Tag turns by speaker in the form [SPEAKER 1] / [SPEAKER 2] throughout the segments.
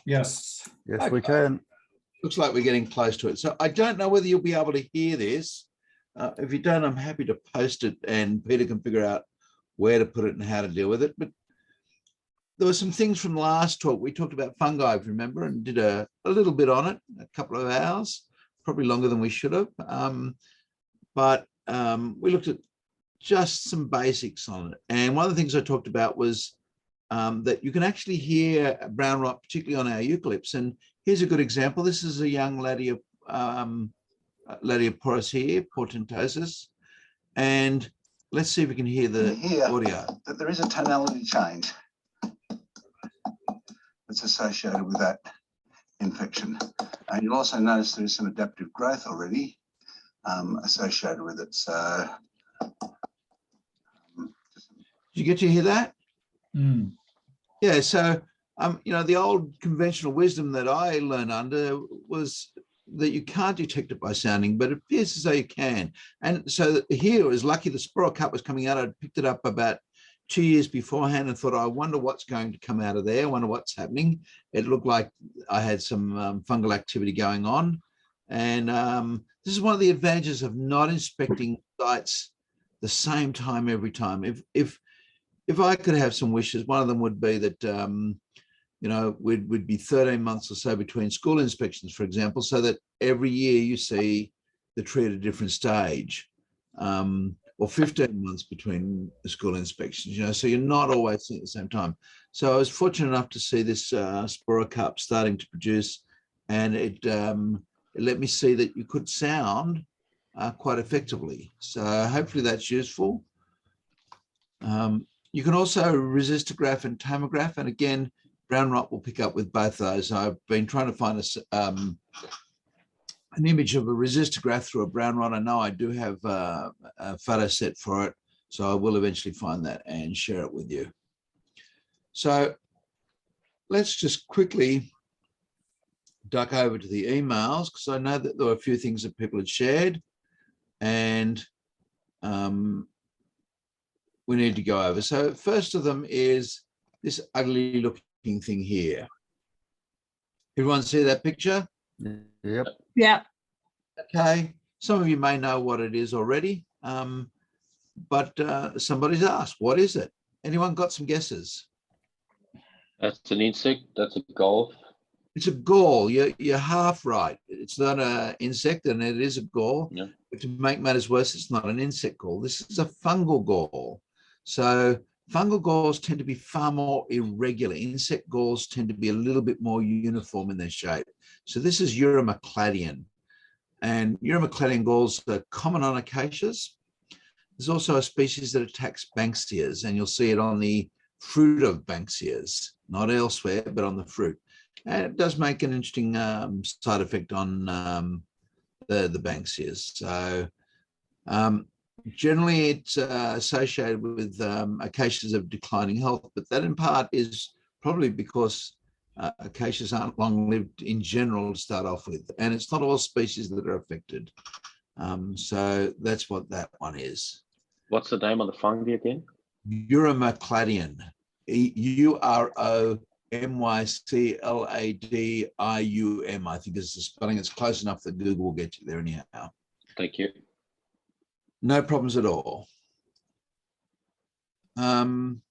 [SPEAKER 1] Yes.
[SPEAKER 2] Yes,
[SPEAKER 3] Okay.
[SPEAKER 2] we can.
[SPEAKER 3] Looks like we're getting close to it. So I don't know whether you'll be able to hear this. If you don't, I'm happy to post it and Peter can figure out where to put it and how to deal with it. But there were some things from last talk. We talked about fungi, if you remember, and did a little bit on it, a couple of hours, probably longer than we should have. But we looked at just some basics on it. And one of the things I talked about was that you can actually hear brown rot, particularly on our eucalypts. And here's a good example. This is a young Ladioporus here, portentosus. And let's see if we can hear the audio.
[SPEAKER 4] That there is a tonality change that's associated with that infection. And you'll also notice there is some adaptive growth already associated with it. So,
[SPEAKER 3] did you get to hear that?
[SPEAKER 1] Mm.
[SPEAKER 3] Yeah, so you know, the old conventional wisdom that I learned under was that you can't detect it by sounding, but it appears as though you can. And so here it was lucky the sporocup was coming out. I'd picked it up about 2 years beforehand and thought, I wonder what's going to come out of there. I wonder what's happening. It looked like I had some fungal activity going on. And this is one of the advantages of not inspecting sites the same time every time. If I could have some wishes, one of them would be that, you know, we'd be 13 months or so between school inspections, for example, so that every year you see the tree at a different stage, or 15 months between the school inspections, you know, so you're not always seeing at the same time. So I was fortunate enough to see this sporocup starting to produce, and it let me see that you could sound quite effectively. So hopefully that's useful. You can also resistograph and tomograph, and again, brown rot will pick up with both of those. I've been trying to find an image of a resistograph through a brown rot. I know I do have a photo set for it, so I will eventually find that and share it with you. So let's just quickly duck over to the emails, because I know that there were a few things that people had shared, and we need to go over. So first of them is this ugly looking thing here. Everyone see that picture?
[SPEAKER 2] Yep.
[SPEAKER 5] Yeah.
[SPEAKER 3] Okay. Some of you may know what it is already, but somebody's asked, what is it? Anyone got some guesses?
[SPEAKER 6] That's an insect. That's a gall.
[SPEAKER 3] It's a gall. You're half right. It's not an insect, and it is a gall.
[SPEAKER 6] Yeah.
[SPEAKER 3] But to make matters worse, it's not an insect gall. This is a fungal gall. So fungal galls tend to be far more irregular. Insect galls tend to be a little bit more uniform in their shape. So this is Eurymacladian. And Eurymacladian galls are common on acacias. There's also a species that attacks banksias, and you'll see it on the fruit of banksias, not elsewhere, but on the fruit. And it does make an interesting side effect on the banksias. So generally it's associated with acacias of declining health, but that in part is probably because acacias aren't long-lived in general to start off with, and it's not all species that are affected. So that's what that one is.
[SPEAKER 6] What's the name of the fungi again?
[SPEAKER 3] Eurymacladian, Eurymycladium, I think is the spelling. It's close enough that Google will get you there anyhow.
[SPEAKER 6] Thank you.
[SPEAKER 3] No problems at all. I'm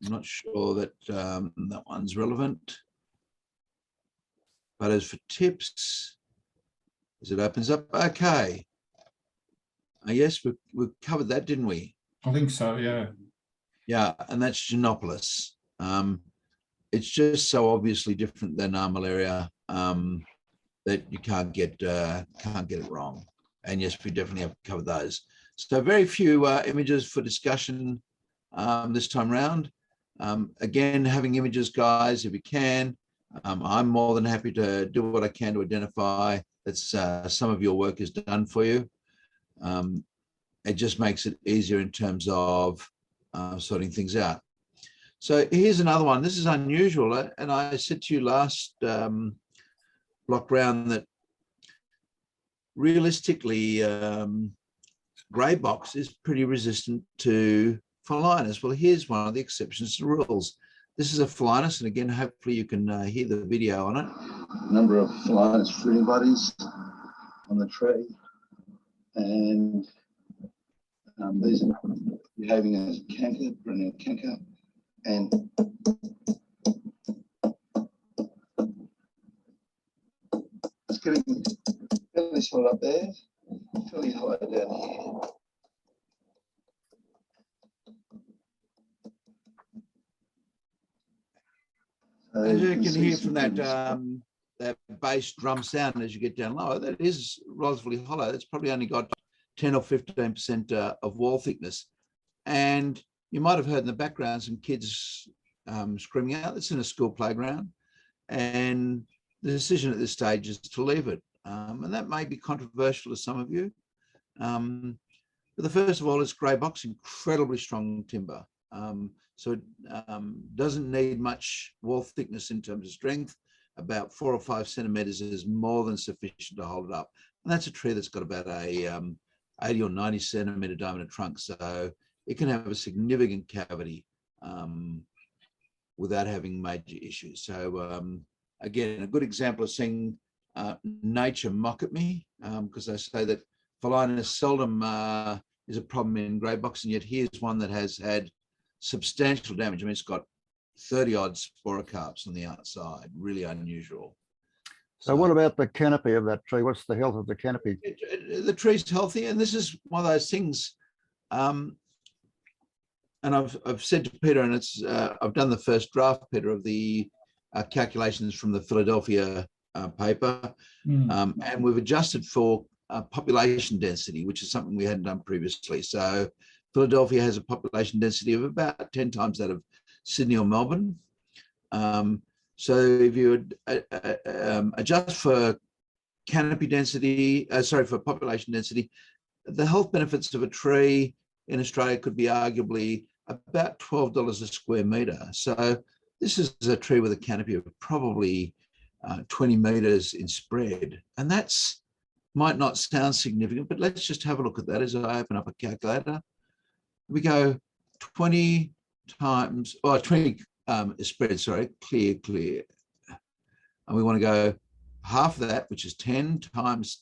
[SPEAKER 3] not sure that that one's relevant. But as for tips, as it opens up, okay. Yes, we covered that, didn't we?
[SPEAKER 1] I think so, yeah.
[SPEAKER 3] Yeah, and that's Ginopolis. It's just so obviously different than malaria that you can't get it wrong. And yes, we definitely have covered those. So very few images for discussion this time round. Again, having images, guys, if you can. I'm more than happy to do what I can to identify that some of your work is done for you. It just makes it easier in terms of sorting things out. So here's another one. This is unusual, and I said to you last block round that realistically, grey box is pretty resistant to Phalaenus. Well, here's one of the exceptions to the rules. This is a Phalaenus, and again, hopefully you can hear the video on it.
[SPEAKER 4] Number of Phalaenus fruiting bodies on the tree, and these are behaving as a canker, perennial canker, and it's getting fairly solid up there, fairly hollow down here. So
[SPEAKER 3] As you can
[SPEAKER 4] see
[SPEAKER 3] hear
[SPEAKER 4] some
[SPEAKER 3] from that
[SPEAKER 4] things.
[SPEAKER 3] that bass drum sound as you get down lower, that is relatively hollow. It's probably only got 10 or 15% of wall thickness. And you might have heard in the background some kids screaming out. It's in a school playground. And the decision at this stage is to leave it. And that may be controversial to some of you. But the first of all, it's grey box, incredibly strong timber. So it doesn't need much wall thickness in terms of strength. About 4 or 5 centimeters is more than sufficient to hold it up. And that's a tree that's got about a 80 or 90 centimeter diameter trunk. So it can have a significant cavity without having major issues. So again, a good example of seeing nature mock at me, because I say that Phalaenus seldom is a problem in grey box, and yet here's one that has had substantial damage. I mean, it's got 30 odd sporocarps on the outside, really unusual.
[SPEAKER 2] So what about the canopy of that tree? What's the health of the canopy?
[SPEAKER 3] The tree's healthy, and this is one of those things. And I've said to Peter, and it's I've done the first draft, Peter, of the calculations from the Philadelphia paper, and we've adjusted for population density, which is something we hadn't done previously. So Philadelphia has a population density of about 10 times that of Sydney or Melbourne. So if you would adjust for canopy density, for population density, the health benefits of a tree in Australia could be arguably about $12 a square metre. So this is a tree with a canopy of probably 20 metres in spread. And that's might not sound significant, but let's just have a look at that as I open up a calculator. We go 20 times, 20 spread, sorry, clear. And we want to go half of that, which is 10 times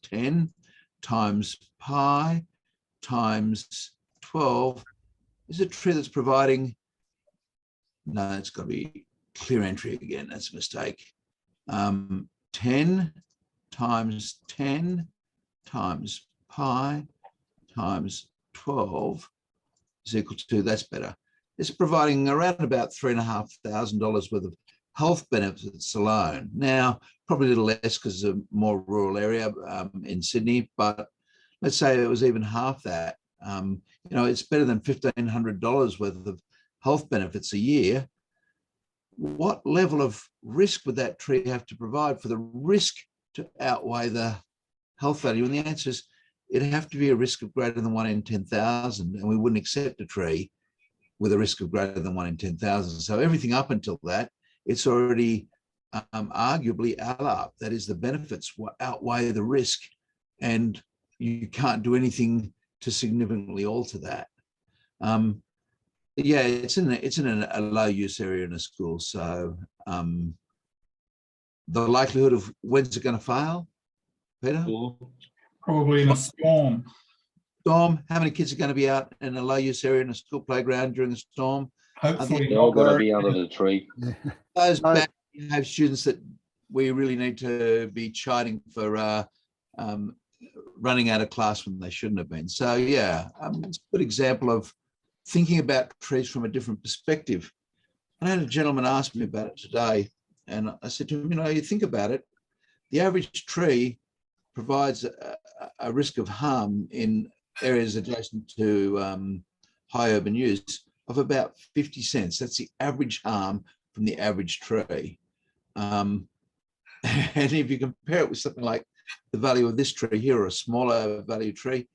[SPEAKER 3] pi times 12. Is a tree that's providing, no, it's got to be clear entry again. That's a mistake. 10 times 10 times pi times 12 is equal to, that's better. It's providing around about $3,500 worth of health benefits alone. Now, probably a little less because it's a more rural area in Sydney, but let's say it was even half that. You know, it's better than $1,500 worth of health benefits a year. What level of risk would that tree have to provide for the risk to outweigh the health value? And the answer is it'd have to be a risk of greater than 1 in 10,000, and we wouldn't accept a tree with a risk of greater than 1 in 10,000. So everything up until that, it's already arguably up. That is, the benefits outweigh the risk, and you can't do anything to significantly alter that. Yeah, it's in a low use area in a school. So the likelihood of when's it going to fail, Peter?
[SPEAKER 1] Probably in a storm.
[SPEAKER 3] Storm. How many kids are going to be out in a low use area in a school playground during a storm?
[SPEAKER 1] Hopefully
[SPEAKER 6] They're all
[SPEAKER 1] not.
[SPEAKER 6] going to be under the tree.
[SPEAKER 3] Those bad, have students that we really need to be chiding for running out of class when they shouldn't have been. So yeah, it's a good example of thinking about trees from a different perspective. And I had a gentleman ask me about it today, and I said to him, you know, you think about it, the average tree provides a risk of harm in areas adjacent to high urban use of about 50 cents. That's the average harm from the average tree. And if you compare it with something like the value of this tree here, or a smaller value tree,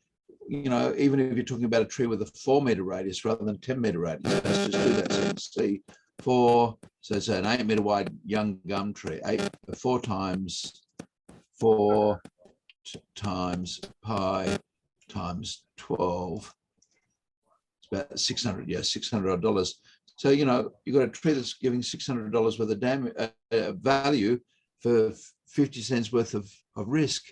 [SPEAKER 3] you know, even if you're talking about a tree with a 4 meter radius rather than 10 meter radius, let's just do that. So you can see 4, so it's an 8 meter wide young gum tree, 4 times 4 times pi times 12. It's about 600, yeah, $600. So, you know, you've got a tree that's giving $600 worth of value for 50 cents worth of risk.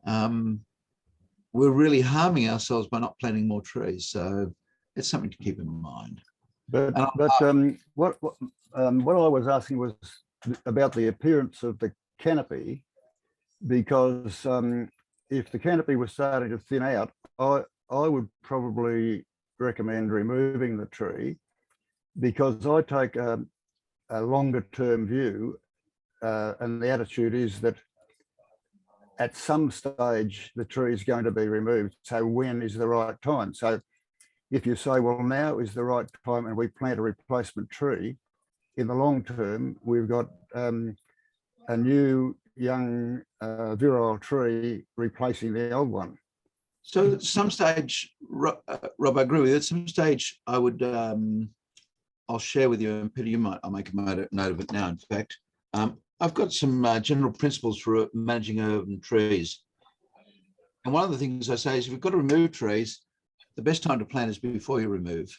[SPEAKER 3] We're really harming ourselves by not planting more trees. So it's something to keep in mind.
[SPEAKER 2] But what I was asking was about the appearance of the canopy, because if the canopy was starting to thin out, I would probably recommend removing the tree, because I take a longer term view, and the attitude is that at some stage the tree is going to be removed. So when is the right time? So if you say, well, now is the right time and we plant a replacement tree, in the long term, we've got a new young virile tree replacing the old one.
[SPEAKER 3] So at some stage, Rob, I agree with you. At some stage, I would, I'll share with you, and Peter, I'll make a note of it now, in fact. I've got some general principles for managing urban trees. And one of the things I say is, if you've got to remove trees, the best time to plant is before you remove.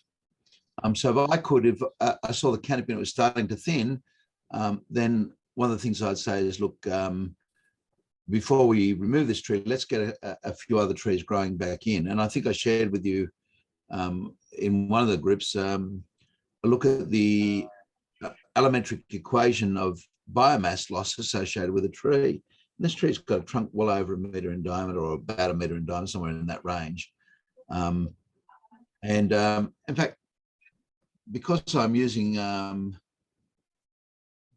[SPEAKER 3] So if I could, if I saw the canopy and it was starting to thin, then one of the things I'd say is, look, before we remove this tree, let's get a few other trees growing back in. And I think I shared with you in one of the groups, a look at the allometric equation of biomass loss associated with a tree. And this tree's got a trunk well over 1 meter in diameter, or about 1 meter in diameter, somewhere in that range. In fact, because I'm using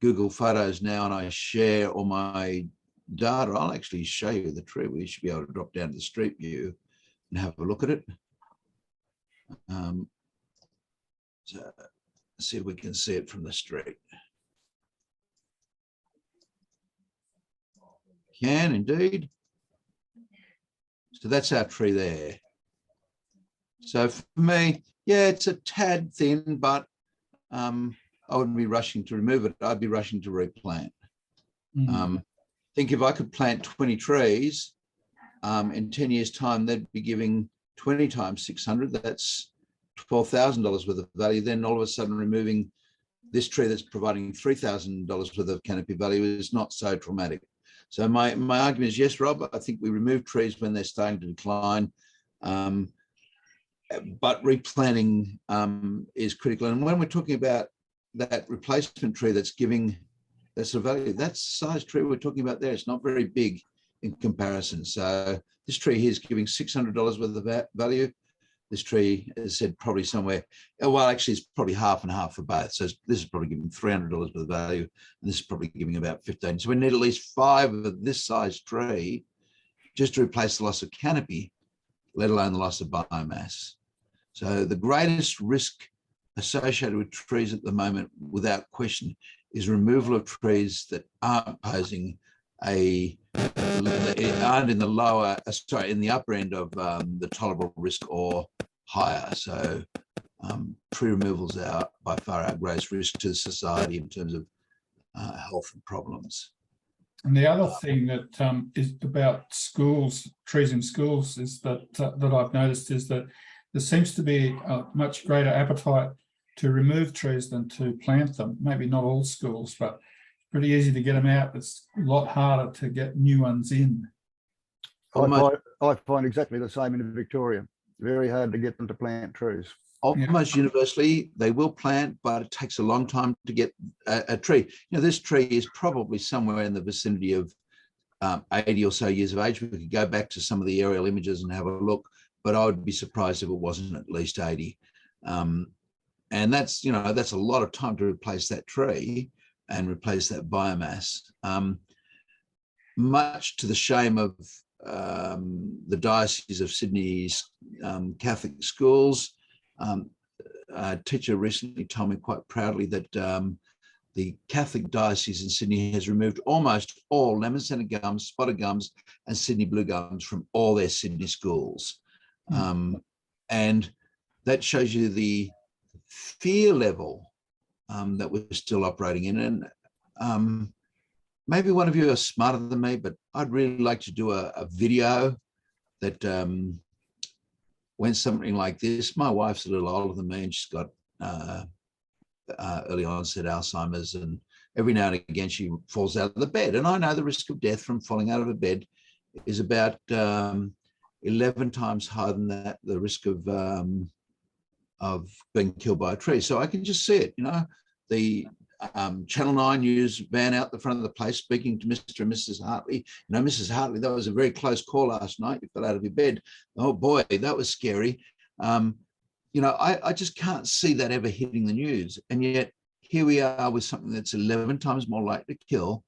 [SPEAKER 3] Google Photos now and I share all my data, I'll actually show you the tree. We should be able to drop down to the street view and have a look at it. So see if we can see it from the street. Can indeed. So that's our tree there. So for me, yeah, it's a tad thin, but I wouldn't be rushing to remove it. I'd be rushing to replant. Think if I could plant 20 trees in 10 years' time, they'd be giving 20 times 600. That's $12,000 worth of value. Then all of a sudden, removing this tree that's providing $3,000 worth of canopy value is not so traumatic. So my argument is, yes, Rob, I think we remove trees when they're starting to decline. But replanting is critical. And when we're talking about that replacement tree that's giving that sort of value, that's the size tree we're talking about there. It's not very big in comparison. So this tree here is giving $600 worth of value. This tree is said probably somewhere, well, actually it's probably half and half for both. So this is probably giving $300 worth of value, and this is probably giving about 15. So we need at least 5 of this size tree just to replace the loss of canopy, let alone the loss of biomass. So the greatest risk associated with trees at the moment, without question, is removal of trees that aren't posing aren't in the lower, in the upper end of the tolerable risk or higher. So tree removals are by far our greatest risk to society in terms of health and problems.
[SPEAKER 1] And the other thing that is about schools, trees in schools, is that I've noticed is that there seems to be a much greater appetite to remove trees than to plant them. Maybe not all schools, but it's pretty easy to get them out. It's a lot harder to get new ones in.
[SPEAKER 2] I find exactly the same in Victoria. Very hard to get them to plant trees.
[SPEAKER 3] Almost universally, they will plant, but it takes a long time to get a tree. You know, this tree is probably somewhere in the vicinity of 80 or so years of age. We could go back to some of the aerial images and have a look, but I would be surprised if it wasn't at least 80. And that's, you know, that's a lot of time to replace that tree and replace that biomass. Much to the shame of the Diocese of Sydney's Catholic schools, a teacher recently told me quite proudly that the Catholic Diocese in Sydney has removed almost all lemon scented gums, spotted gums, and Sydney blue gums from all their Sydney schools. And that shows you the fear level that we're still operating in. And maybe one of you are smarter than me, but I'd really like to do a video that when something like this, my wife's a little older than me and she's got early onset Alzheimer's, and every now and again she falls out of the bed. And I know the risk of death from falling out of a bed is about 11 times higher than that, the risk of being killed by a tree. So I can just see it, you know, the Channel 9 News van out the front of the place speaking to Mr. and Mrs. Hartley. You know, Mrs. Hartley, that was a very close call last night. You fell out of your bed. Oh boy, that was scary. You know, I just can't see that ever hitting the news. And yet here we are with something that's 11 times more likely to kill.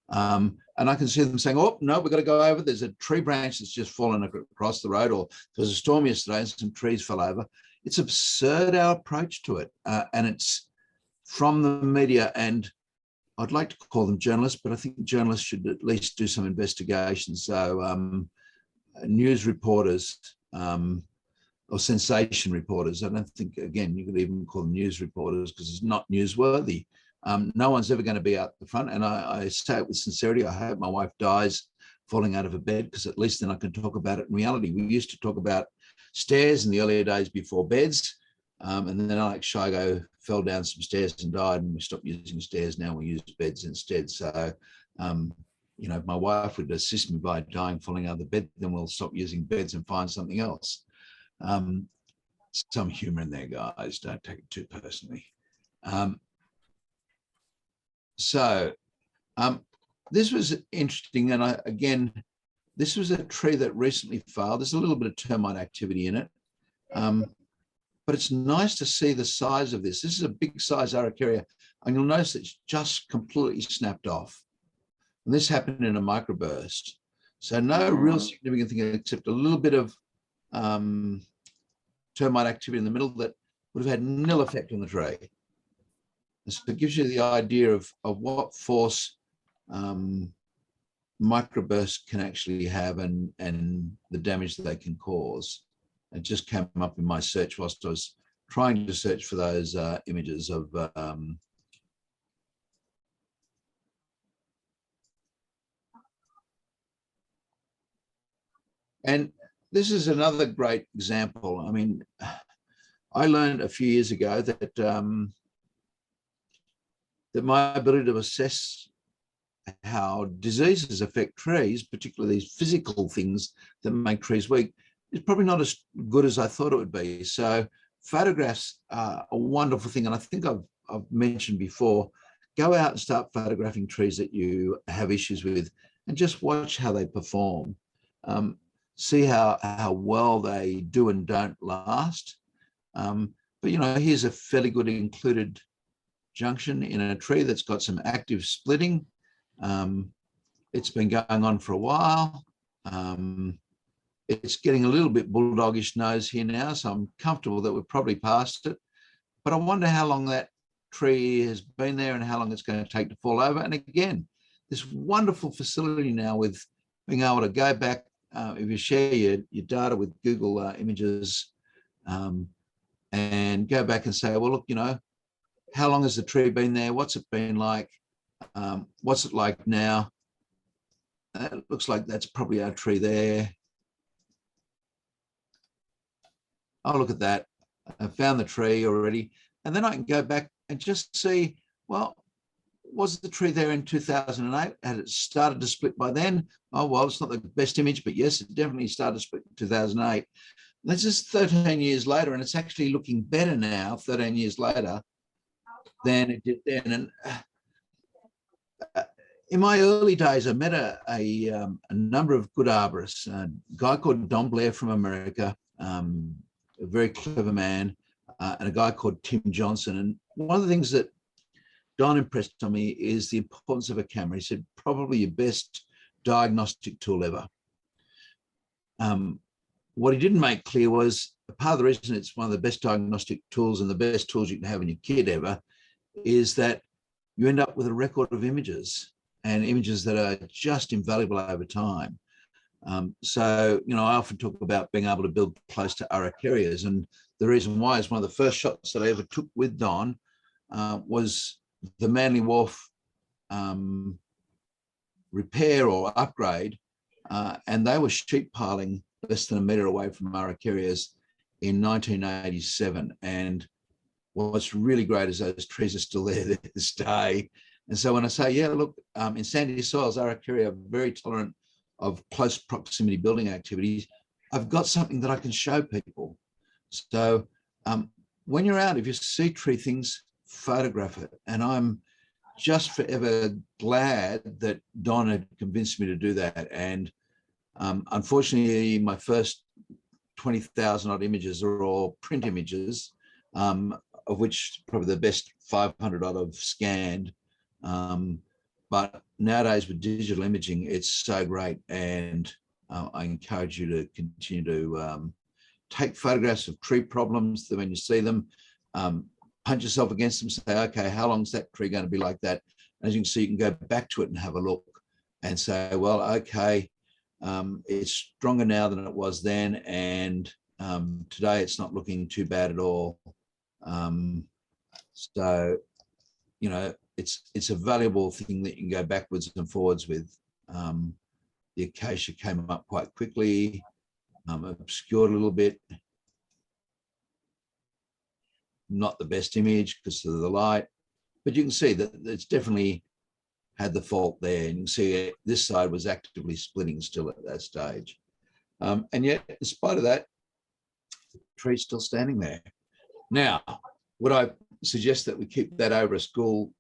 [SPEAKER 3] And I can see them saying, oh, no, we've got to go over. There's a tree branch that's just fallen across the road, or there was a storm yesterday and some trees fell over. It's absurd, our approach to it. And it's from the media, and I'd like to call them journalists, but I think journalists should at least do some investigation. So news reporters or sensation reporters, I don't think, again, you could even call them news reporters because it's not newsworthy. No one's ever going to be out the front. And I say it with sincerity. I hope my wife dies falling out of a bed, because at least then I can talk about it in reality. We used to talk about stairs in the earlier days before beds. And then Alex Shigo fell down some stairs and died, and we stopped using stairs. Now we use beds instead. So, you know, if my wife would assist me by dying falling out of the bed, then we'll stop using beds and find something else. Some humor in there, guys. Don't take it too personally. This was interesting. And again, this was a tree that recently failed. There's a little bit of termite activity in it. But it's nice to see the size of this. This is a big size Araucaria, and you'll notice it's just completely snapped off. And this happened in a microburst. So no real significant thing except a little bit of termite activity in the middle that would have had nil effect on the tree. And so it gives you the idea of what force microbursts can actually have and the damage that they can cause. It just came up in my search whilst I was trying to search for those images of and this is another great example. I mean, I learned a few years ago that that my ability to assess how diseases affect trees, particularly these physical things that make trees weak, is probably not as good as I thought it would be. So photographs are a wonderful thing. And I think I've mentioned before, go out and start photographing trees that you have issues with and just watch how they perform. See how well they do and don't last. But, you know, here's a fairly good included junction in a tree that's got some active splitting. It's been going on for a while. It's getting a little bit bulldogish nose here now, so I'm comfortable that we're probably past it. But I wonder how long that tree has been there and how long it's going to take to fall over. And again, this wonderful facility now with being able to go back, if you share your data with Google Images and go back and say, well, look, you know, how long has the tree been there? What's it been like? What's it like now? It looks like that's probably our tree there. Oh, look at that. I found the tree already. And then I can go back and just see, well, was the tree there in 2008? Had it started to split by then? Oh, well, it's not the best image, but yes, it definitely started to split in 2008. This is 13 years later, and it's actually looking better now, 13 years later, than it did then. And in my early days, I met a number of good arborists, a guy called Don Blair from America, a very clever man, and a guy called Tim Johnson. And one of the things that Don impressed on me is the importance of a camera. He said, probably your best diagnostic tool ever. What he didn't make clear was part of the reason it's one of the best diagnostic tools and the best tools you can have in your kit ever is that you end up with a record of images and images that are just invaluable over time. So, you know, I often talk about being able to build close to Araucarias, and the reason why is one of the first shots that I ever took with Don was the Manly Wharf repair or upgrade, and they were sheep piling less than a metre away from Araucarias in 1987. And what's really great is those trees are still there to this day. And so when I say, yeah, look, in sandy soils, Araucaria are very tolerant of close proximity building activities, I've got something that I can show people. So when you're out, if you see tree things, photograph it. And I'm just forever glad that Don had convinced me to do that. And unfortunately, my first 20,000 odd images are all print images, of which probably the best 500 odd I've scanned. But nowadays with digital imaging, it's so great. And I encourage you to continue to take photographs of tree problems. That when you see them, punch yourself against them, say, okay, how long is that tree going to be like that? As you can see, you can go back to it and have a look and say, well, okay, it's stronger now than it was then. And today it's not looking too bad at all. So, you know, it's a valuable thing that you can go backwards and forwards with. The acacia came up quite quickly, obscured a little bit. Not the best image because of the light, but you can see that it's definitely had the fault there. And you can see this side was actively splitting still at that stage. And yet, in spite of that, the tree's still standing there. Now, would I suggest that we keep that over a school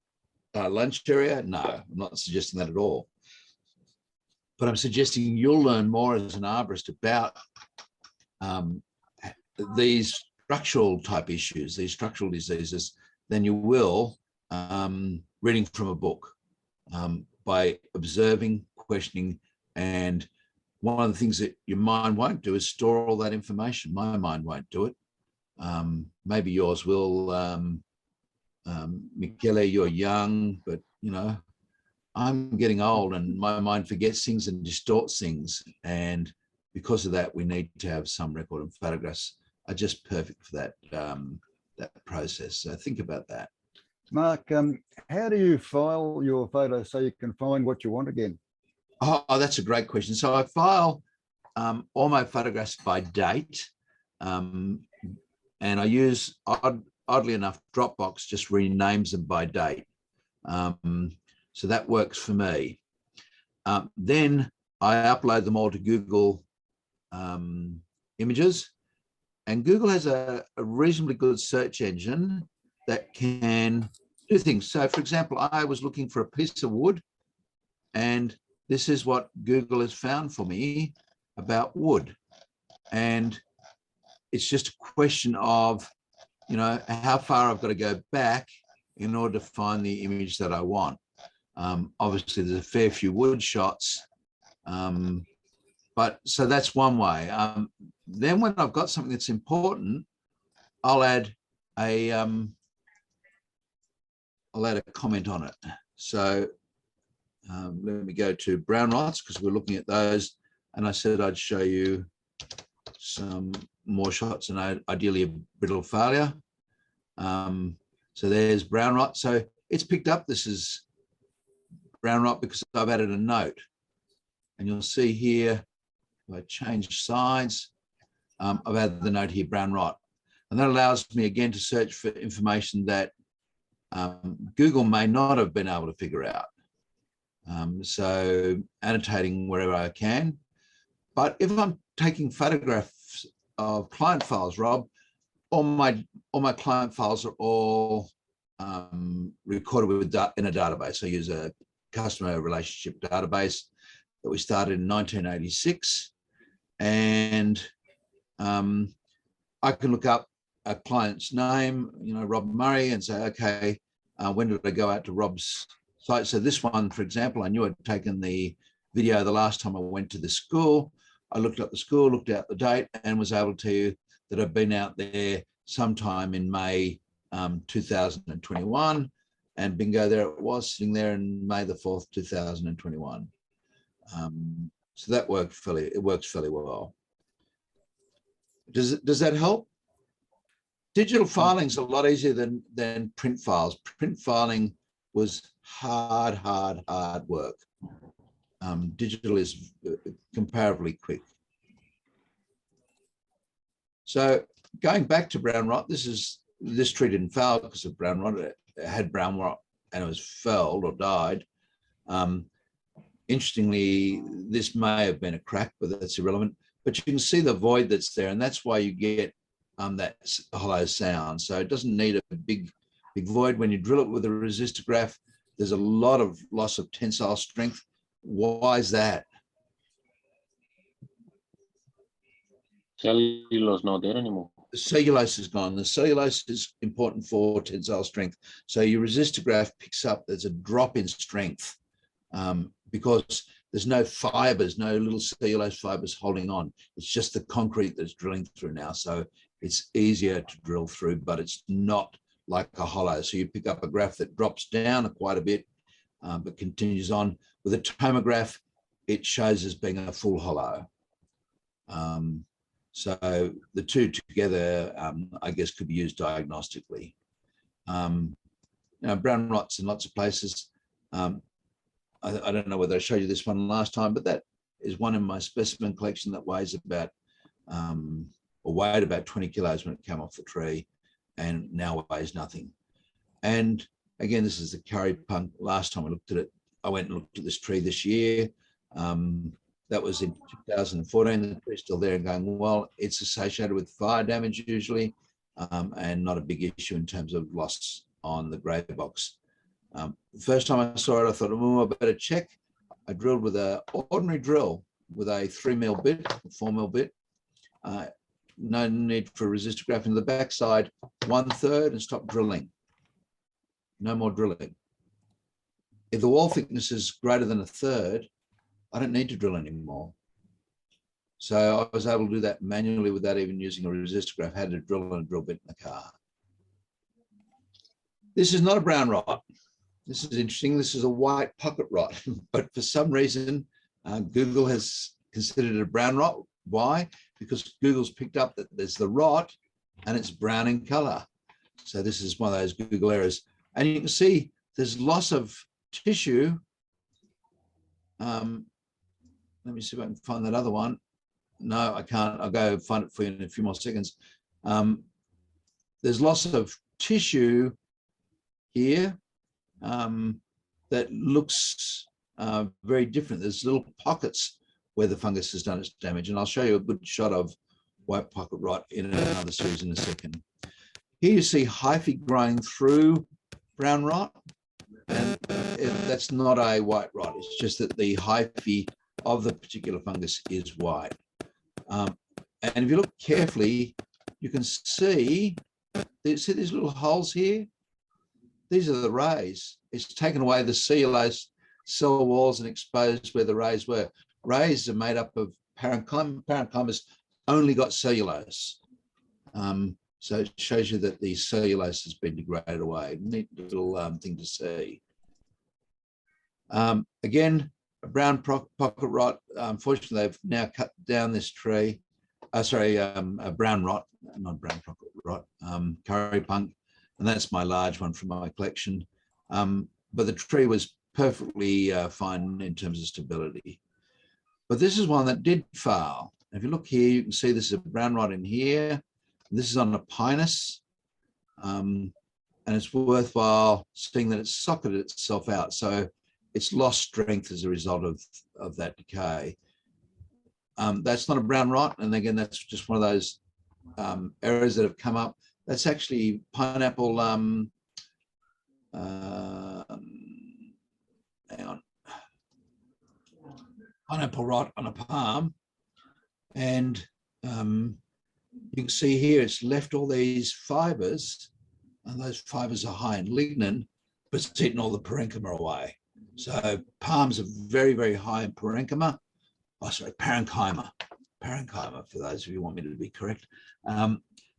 [SPEAKER 3] lunch area? No, I'm not suggesting that at all. But I'm suggesting you'll learn more as an arborist about these structural type issues, these structural diseases, than you will reading from a book, by observing, questioning. And one of the things that your mind won't do is store all that information. My mind won't do it. Maybe yours will. Michele, you're young, but you know, I'm getting old and my mind forgets things and distorts things. And because of that, we need to have some record, and photographs are just perfect for that, that process. So think about that.
[SPEAKER 2] Mark, how do you file your photos so you can find what you want again?
[SPEAKER 3] Oh, that's a great question. So I file all my photographs by date, and I use, oddly enough, Dropbox just renames them by date. So that works for me. Then I upload them all to Google Images, and Google has a reasonably good search engine that can do things. So for example, I was looking for a piece of wood, and this is what Google has found for me about wood. And it's just a question of, you know, how far I've got to go back in order to find the image that I want. Obviously, there's a fair few wood shots, but so that's one way. Then when I've got something that's important, I'll add a comment on it. So let me go to brown rots, because we're looking at those, and I said I'd show you some more shots, and ideally a brittle failure. So there's brown rot. So it's picked up this is brown rot because I've added a note, and you'll see here if I change sides, I've added the note here, brown rot, and that allows me again to search for information that Google may not have been able to figure out. So annotating wherever I can. But if I'm taking photographs of client files, Rob, all my client files are all recorded in a database. I use a customer relationship database that we started in 1986, and I can look up a client's name, you know, Rob Murray, and say, okay, when did I go out to Rob's site? So this one, for example, I knew I'd taken the video the last time I went to the school. I looked up the school, looked out the date, and was able to tell you that I've been out there sometime in May 2021, and bingo, there it was, sitting there in May the 4th, 2021. So that works fairly well. Does that help? Digital filing is a lot easier than print files. Print filing was hard work. Digital is comparatively quick. So going back to brown rot, this tree didn't fail because of brown rot. It had brown rot and it was felled or died. Interestingly, this may have been a crack, but that's irrelevant. But you can see the void that's there, and that's why you get that hollow sound. So it doesn't need a big void. When you drill it with a resistograph, there's a lot of loss of tensile strength. Why is that?
[SPEAKER 6] Cellulose not there anymore.
[SPEAKER 3] The cellulose is gone. The cellulose is important for tensile strength. So your resistograph picks up, there's a drop in strength because there's no fibers, no little cellulose fibers holding on. It's just the concrete that's drilling through now. So it's easier to drill through, but it's not like a hollow. So you pick up a graph that drops down quite a bit, but continues on. With a tomograph, it shows as being a full hollow. So the two together, I guess, could be used diagnostically. Brown rots in lots of places. I don't know whether I showed you this one last time, but that is one in my specimen collection that weighs about, or weighed about 20 kilos when it came off the tree, and now weighs nothing. And again, this is the curry punk. Last time I looked at it, I went and looked at this tree this year. That was in 2014. The tree's still there and going, well, it's associated with fire damage usually, and not a big issue in terms of loss on the grey box. The first time I saw it, I thought, oh, I better check. I drilled with an ordinary drill with a 3mm bit, 4mm bit. No need for a resistograph in the backside, 1/3, and stop drilling. No more drilling. If the wall thickness is greater than 1/3, I don't need to drill anymore. So I was able to do that manually without even using a resistograph. I had to drill and a drill bit in the car. This is not a brown rot. This is interesting. This is a white pocket rot, but for some reason, Google has considered it a brown rot. Why? Because Google's picked up that there's the rot and it's brown in color. So this is one of those Google errors. And you can see there's loss of tissue. Let me see if I can find that other one. No, I can't. I'll go find it for you in a few more seconds. There's loss of tissue here that looks very different. There's little pockets where the fungus has done its damage. And I'll show you a good shot of white pocket rot in another series in a second. Here you see hyphae growing through brown rot. And that's not a white rot. It's just that the hyphae of the particular fungus is white. And if you look carefully, you can see these little holes here. These are the rays. It's taken away the cellulose cell walls and exposed where the rays were. Rays are made up of parenchyma. Parenchyma's only got cellulose. So it shows you that the cellulose has been degraded away. Neat little thing to see. Again, a brown pocket rot. Unfortunately, they've now cut down this tree. A brown rot, not brown pocket rot, curry punk. And that's my large one from my collection. But the tree was perfectly fine in terms of stability. But this is one that did fail. If you look here, you can see this is a brown rot in here. This is on a pinus. And it's worthwhile seeing that it's socketed itself out. So it's lost strength as a result of that decay. That's not a brown rot. And again, that's just one of those errors that have come up. That's actually pineapple, hang on, pineapple rot on a palm. And you can see here, it's left all these fibers, and those fibers are high in lignin, but it's eaten all the parenchyma away. So palms are very, very high in parenchyma. Oh, sorry, parenchyma. Parenchyma, for those of you who want me to be correct.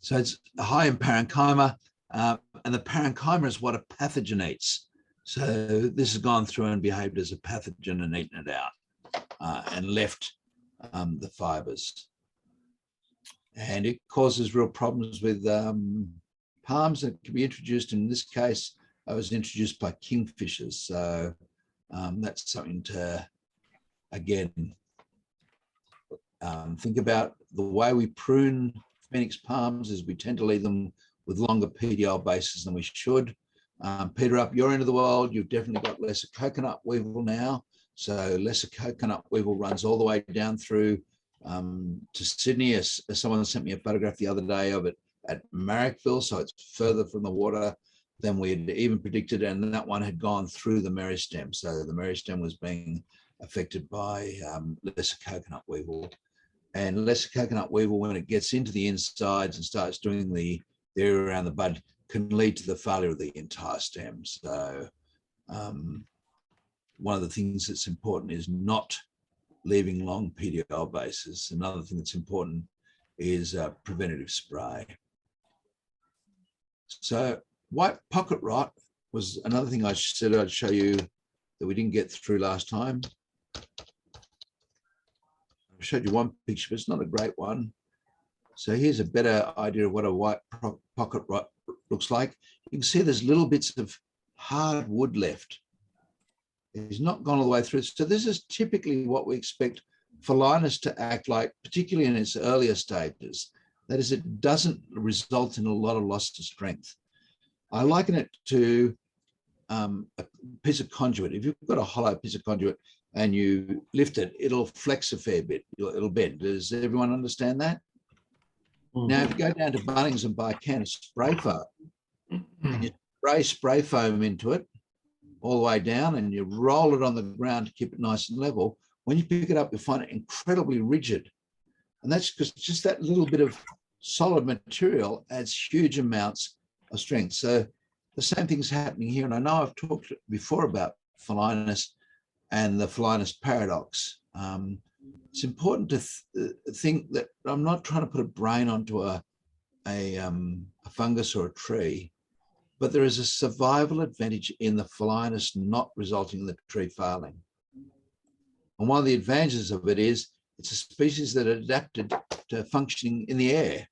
[SPEAKER 3] So it's high in parenchyma, and the parenchyma is what a pathogen eats. So this has gone through and behaved as a pathogen and eaten it out and left the fibers. And it causes real problems with palms that can be introduced. In this case, I was introduced by kingfishers. So that's something to, again, think about the way we prune Phoenix palms is we tend to leave them with longer PDL bases than we should. Peter, up your end of the world, you've definitely got lesser coconut weevil now. So lesser coconut weevil runs all the way down through to Sydney. As someone sent me a photograph the other day of it at Marrickville, so it's further from the water than we had even predicted, and that one had gone through the meristem. So the meristem was being affected by lesser coconut weevil. And lesser coconut weevil, when it gets into the insides and starts doing the area around the bud, can lead to the failure of the entire stem. So one of the things that's important is not leaving long PDL bases. Another thing that's important is preventative spray. So white pocket rot was another thing I said I'd show you that we didn't get through last time. I showed you one picture, but it's not a great one. So here's a better idea of what a white pocket rot looks like. You can see there's little bits of hard wood left. It's not gone all the way through. So this is typically what we expect Phylinus to act like, particularly in its earlier stages. That is, it doesn't result in a lot of loss of strength. I liken it to a piece of conduit. If you've got a hollow piece of conduit and you lift it, it'll flex a fair bit. It'll bend. Does everyone understand that? Now, if you go down to Bunnings and buy a can of spray foam, and you spray foam into it all the way down, and you roll it on the ground to keep it nice and level, when you pick it up, you'll find it incredibly rigid. And that's because just that little bit of solid material adds huge amounts of strength. So the same thing's happening here. And I know I've talked before about Phylinus and the Phylinus paradox. It's important to think that I'm not trying to put a brain onto a fungus or a tree, but there is a survival advantage in the Phylinus not resulting in the tree failing. And one of the advantages of it is it's a species that adapted to functioning in the air,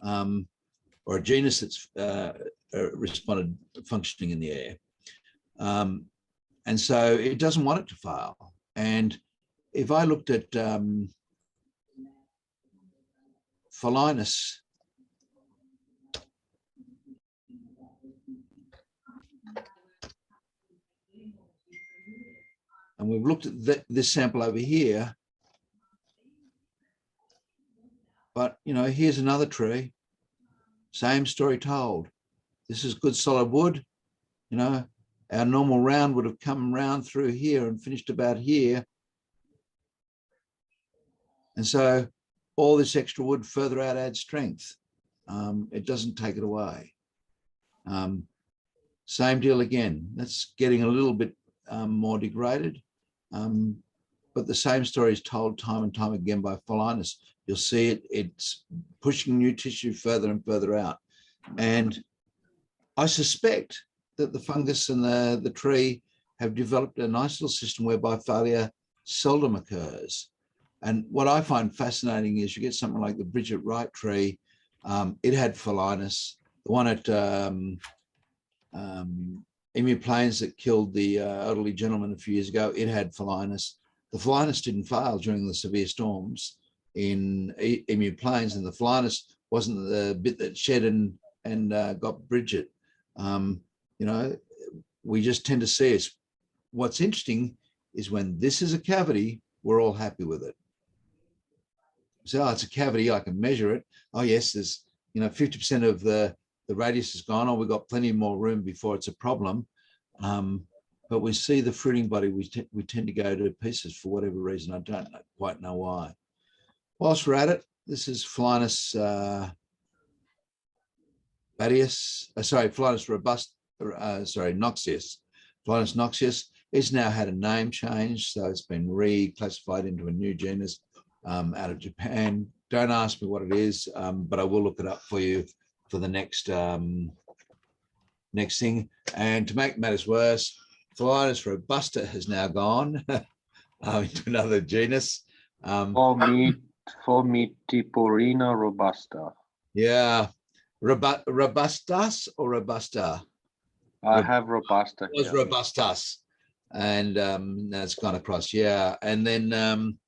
[SPEAKER 3] or a genus that's responded functioning in the air. And so it doesn't want it to fail. And if I looked at Phylinus, and we've looked at this sample over here, but here's another tree, same story told. This is good solid wood. Our normal round would have come round through here and finished about here. And so all this extra wood further out adds strength. It doesn't take it away. Same deal again. That's getting a little bit more degraded. But the same story is told time and time again by Phylinus. You'll see it's pushing new tissue further and further out. And I suspect that the fungus and the tree have developed a nice little system whereby failure seldom occurs. And what I find fascinating is you get something like the Bridget Wright tree. It had Phylinus. The one at Emu Plains that killed the elderly gentleman a few years ago, it had Phylinus. The Phylinus didn't fail during the severe storms in Emu Plains, and the Phylinus wasn't the bit that shed and got Bridget. We just tend to see it. What's interesting is when this is a cavity, we're all happy with it. So it's a cavity, I can measure it. Oh yes, there's 50% of the radius is gone. Oh, we've got plenty more room before it's a problem. But we see the fruiting body, we tend to go to pieces for whatever reason. I don't quite know why. Whilst we're at it, this is Phylinus Phylinus robust, noxious. Phylinus noxious. It's now had a name change, so it's been reclassified into a new genus out of Japan. Don't ask me what it is, but I will look it up for you for the next thing. And to make matters worse, Phylinus robusta has now gone into another genus.
[SPEAKER 6] Formitiporina robusta.
[SPEAKER 3] Yeah, robustus or robusta?
[SPEAKER 6] I have robusta.
[SPEAKER 3] It was robustus, and that's gone across. Yeah, and then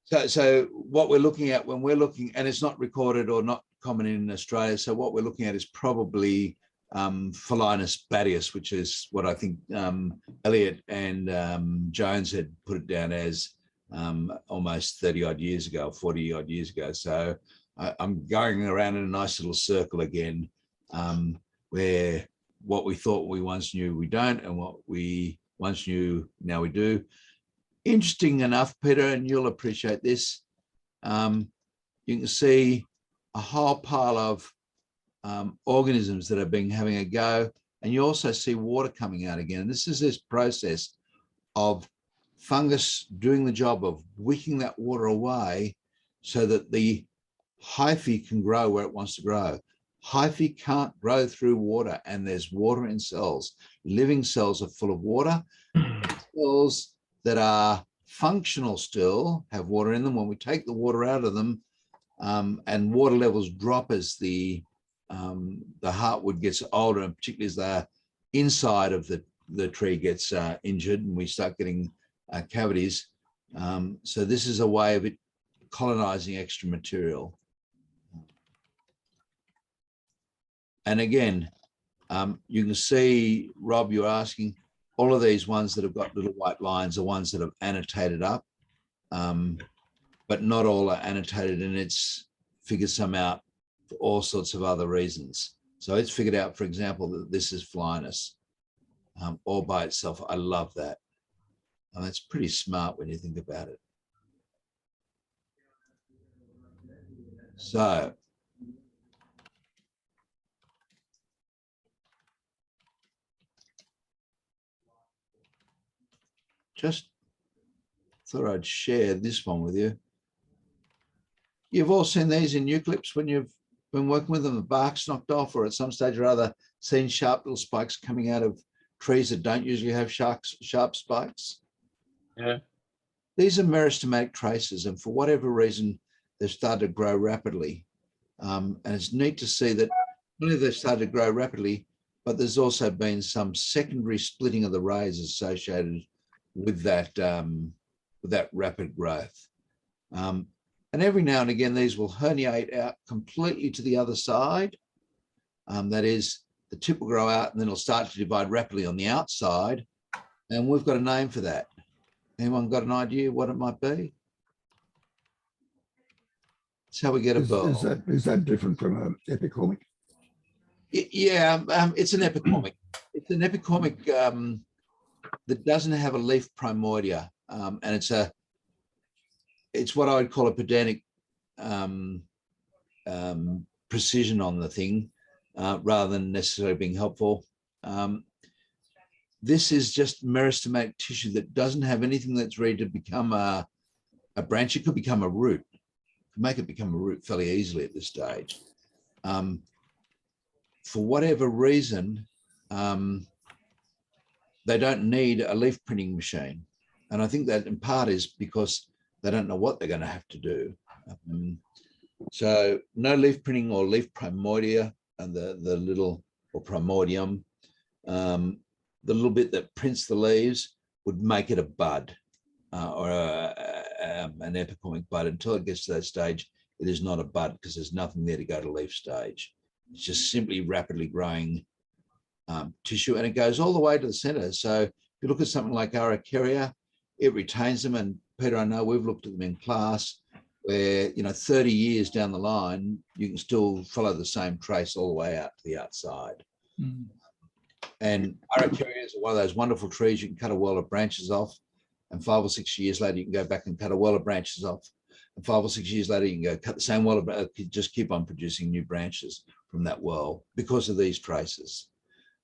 [SPEAKER 3] So what we're looking at when we're looking, and it's not recorded or not common in Australia. So what we're looking at is probably Phylinus batius, which is what I think Elliot and Jones had put it down as almost 30 odd years ago, 40 odd years ago. So I'm going around in a nice little circle again, where what we thought we once knew we don't, and what we once knew now we do. Interesting enough, Peter, and you'll appreciate this, you can see a whole pile of organisms that have been having a go, and you also see water coming out again. And this is this process of fungus doing the job of wicking that water away so that the hyphae can grow where it wants to grow. Hyphae can't grow through water, and there's water in cells. Living cells are full of water. Cells that are functional still have water in them. When we take the water out of them, and water levels drop as the heartwood gets older, and particularly as the inside of the tree gets injured, and we start getting cavities. So this is a way of it colonizing extra material. And again, you can see, Rob, you're asking, all of these ones that have got little white lines are ones that have annotated up, but not all are annotated, and it's figured some out for all sorts of other reasons. So it's figured out, for example, that this is Phylinus all by itself. I love that. And it's pretty smart when you think about it. So just thought I'd share this one with you. You've all seen these in eucalypts when you've been working with them, the bark's knocked off, or at some stage or other seen sharp little spikes coming out of trees that don't usually have sharp spikes.
[SPEAKER 6] Yeah.
[SPEAKER 3] These are meristematic traces, and for whatever reason, they've started to grow rapidly. And it's neat to see that not only they've started to grow rapidly, but there's also been some secondary splitting of the rays associated with that rapid growth. And every now and again, these will herniate out completely to the other side. That is, the tip will grow out and then it'll start to divide rapidly on the outside. And we've got a name for that. Anyone got an idea what it might be? That's how we get a burl.
[SPEAKER 2] Is that different from an epicormic?
[SPEAKER 3] Yeah, it's an epicormic. It's an epicormic that doesn't have a leaf primordia, and it's what I would call a pedantic precision on the thing, rather than necessarily being helpful. This is just meristematic tissue that doesn't have anything that's ready to become a branch. It could become a root. Could make it become a root fairly easily at this stage. For whatever reason, they don't need a leaf printing machine. And I think that in part is because they don't know what they're going to have to do. So no leaf printing or leaf primordia, and the little, or primordium, the little bit that prints the leaves would make it a bud, or an epicormic bud. Until it gets to that stage, it is not a bud because there's nothing there to go to leaf stage. It's just simply rapidly growing tissue, and it goes all the way to the center. So if you look at something like Araucaria, it retains them. And Peter, I know we've looked at them in class where, 30 years down the line, you can still follow the same trace all the way out to the outside. Mm. And Araucaria is one of those wonderful trees. You can cut a whirl of branches off, and 5 or 6 years later, you can go back and cut a whirl of branches off. And 5 or 6 years later, you can go cut the same whirl of, just keep on producing new branches from that whirl because of these traces.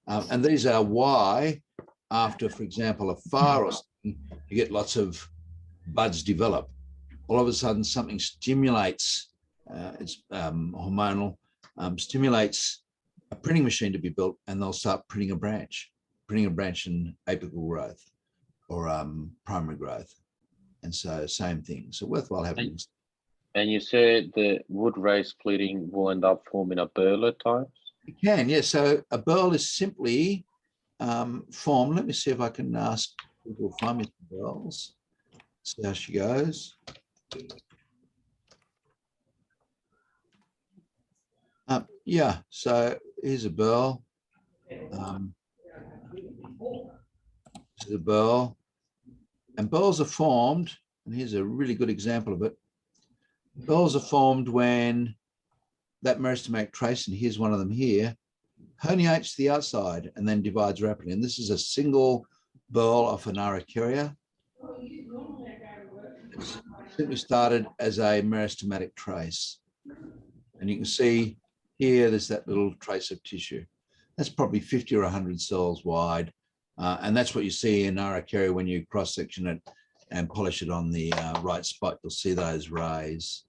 [SPEAKER 3] And these are why, after, for example, a fire or something, you get lots of buds develop. All of a sudden, something stimulates, it's hormonal, stimulates a printing machine to be built, and they'll start printing a branch in apical growth or primary growth. And so same thing. So worthwhile having.
[SPEAKER 6] And you said the wood ray splitting will end up forming a burl at times?
[SPEAKER 3] It can, yes. So a burl is simply formed. Let me see if I can ask people to find me some burls. See how she goes. Yeah, so here's a burl. This is a burl. And burls are formed, and here's a really good example of it. Burls are formed when that meristematic trace, and here's one of them here, herniates to the outside and then divides rapidly. And this is a single burl of an araucaria. It's simply started as a meristematic trace. And you can see here, there's that little trace of tissue. That's probably 50 or 100 cells wide. And that's what you see in araucaria when you cross-section it and polish it on the right spot. You'll see those rays.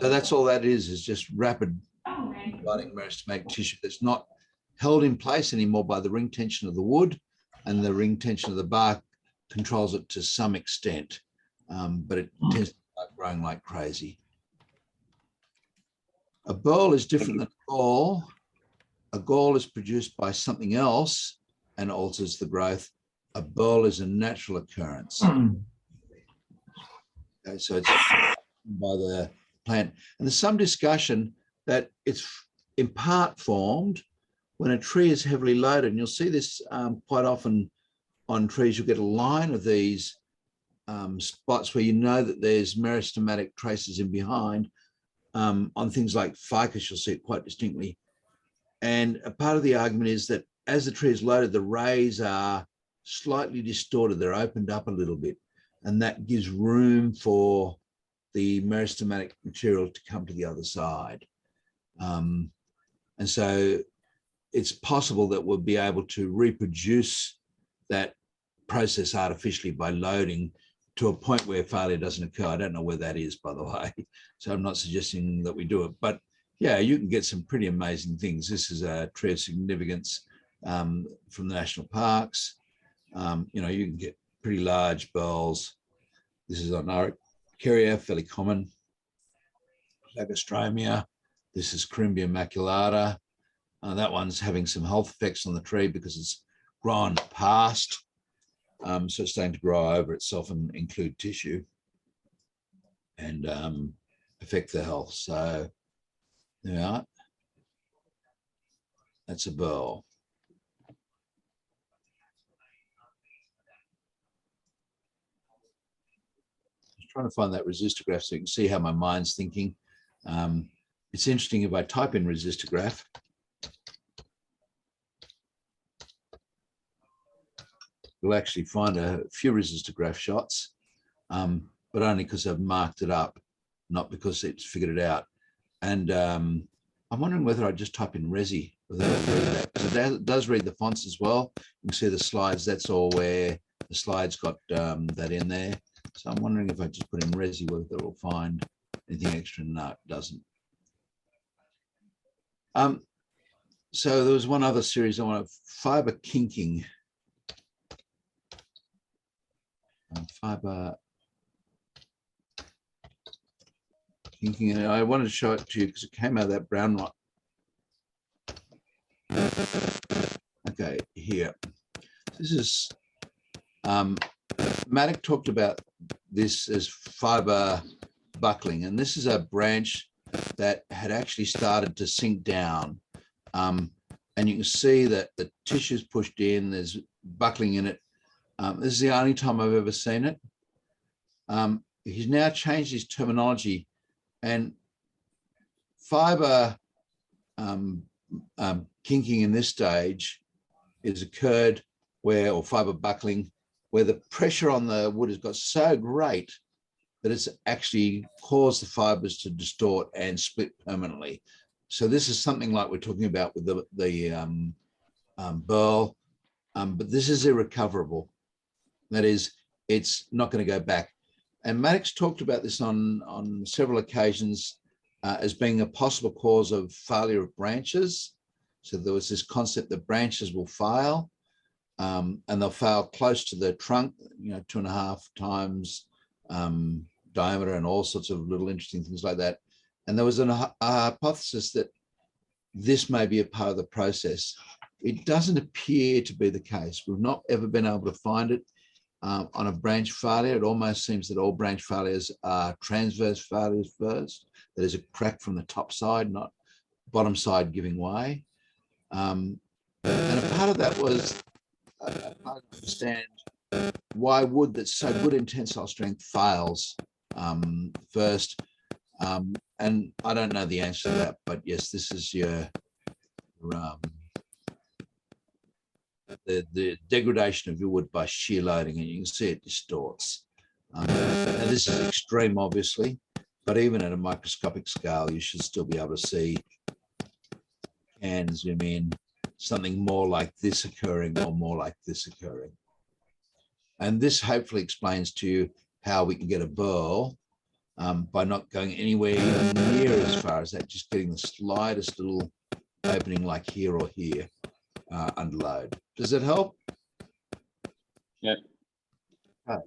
[SPEAKER 3] So that's all that is just rapid dividing meristematic tissue that's not held in place anymore by the ring tension of the wood, and the ring tension of the bark controls it to some extent, but it tends to start growing like crazy. A burl is different than a gall. A gall is produced by something else and alters the growth. A burl is a natural occurrence. Okay, so it's by the plant. And there's some discussion that it's in part formed when a tree is heavily loaded. And you'll see this quite often on trees. You'll get a line of these spots where you know that there's meristematic traces in behind. On things like ficus, you'll see it quite distinctly. And a part of the argument is that as the tree is loaded, the rays are slightly distorted. They're opened up a little bit. And that gives room for the meristematic material to come to the other side. And so it's possible that we'll be able to reproduce that process artificially by loading to a point where failure doesn't occur. I don't know where that is, by the way. So I'm not suggesting that we do it, but yeah, you can get some pretty amazing things. This is a tree of significance from the national parks. You know, you can get pretty large burls. This is on araucaria, fairly common. Lagostromia. This is Corymbia maculata. That one's having some health effects on the tree because it's grown past. So it's starting to grow over itself and include tissue and affect the health. So there we are. That's a burl. Just trying to find that resistograph so you can see how my mind's thinking. It's interesting if I type in resistograph. You'll actually find a few resistograph shots, but only because I've marked it up, not because it's figured it out. And I'm wondering whether I just type in Resi, it does read the fonts as well. You can see the slides, that's all where the slides got that in there. So I'm wondering if I just put in Resi, whether it will find anything extra. No, it doesn't. So there was one other series I want to, fibre kinking. Fibre kinking, and I wanted to show it to you because it came out of that brown rock. Okay, here. This is Matic talked about this as fibre buckling, and this is a branch that had actually started to sink down. And you can see that the tissue's pushed in, there's buckling in it. This is the only time I've ever seen it. He's now changed his terminology, and fibre kinking in this stage is occurred where, or fibre buckling, where the pressure on the wood has got so great that it's actually caused the fibres to distort and split permanently. So this is something like we're talking about with the burl, but this is irrecoverable. That is, it's not going to go back. And Maddox talked about this on several occasions as being a possible cause of failure of branches. So there was this concept that branches will fail, and they'll fail close to the trunk, 2.5 times diameter and all sorts of little interesting things like that. And there was a hypothesis that this may be a part of the process. It doesn't appear to be the case. We've not ever been able to find it on a branch failure. It almost seems that all branch failures are transverse failures first. There's a crack from the top side, not bottom side giving way. And a part of that was I understand why wood that's so good in tensile strength fails first. And I don't know the answer to that, but yes, this is your the degradation of your wood by shear loading, and you can see it distorts. Now this is extreme, obviously, but even at a microscopic scale, you should still be able to see and zoom in something more like this occurring or more like this occurring. And this hopefully explains to you how we can get a burl by not going anywhere even near as far as that, just getting the slightest little opening like here or here under load. Does that help?
[SPEAKER 6] Yeah.
[SPEAKER 3] Okay.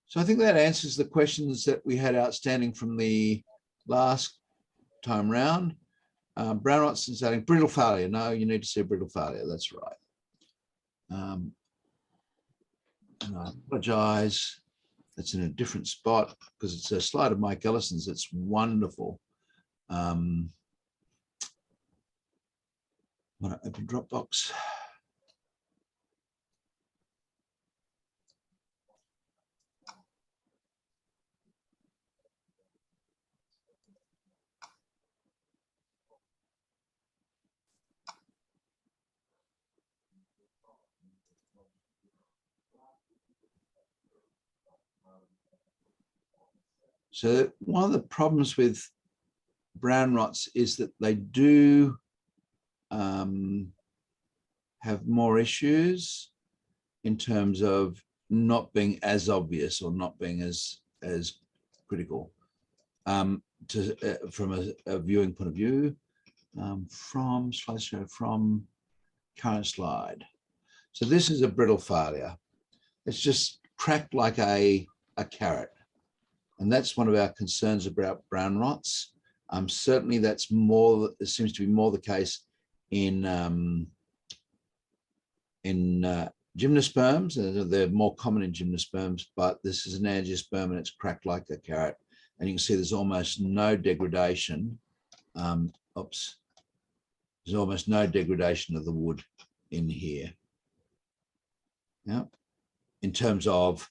[SPEAKER 3] So I think that answers the questions that we had outstanding from the last time round. Brown rot saying brittle failure. No, you need to see brittle failure. That's right. And I apologize. It's in a different spot because it's a slide of Mike Ellison's. It's wonderful. Want to open Dropbox? So one of the problems with brown rots is that they do have more issues in terms of not being as obvious or not being as critical from a viewing point of view. From slideshow, from current slide. So this is a brittle failure. It's just cracked like a carrot. And that's one of our concerns about brown rots. Certainly that's more, it seems to be more the case in gymnosperms. They're more common in gymnosperms, but this is an angiosperm and it's cracked like a carrot. And you can see there's almost no degradation. There's almost no degradation of the wood in here. Yeah, in terms of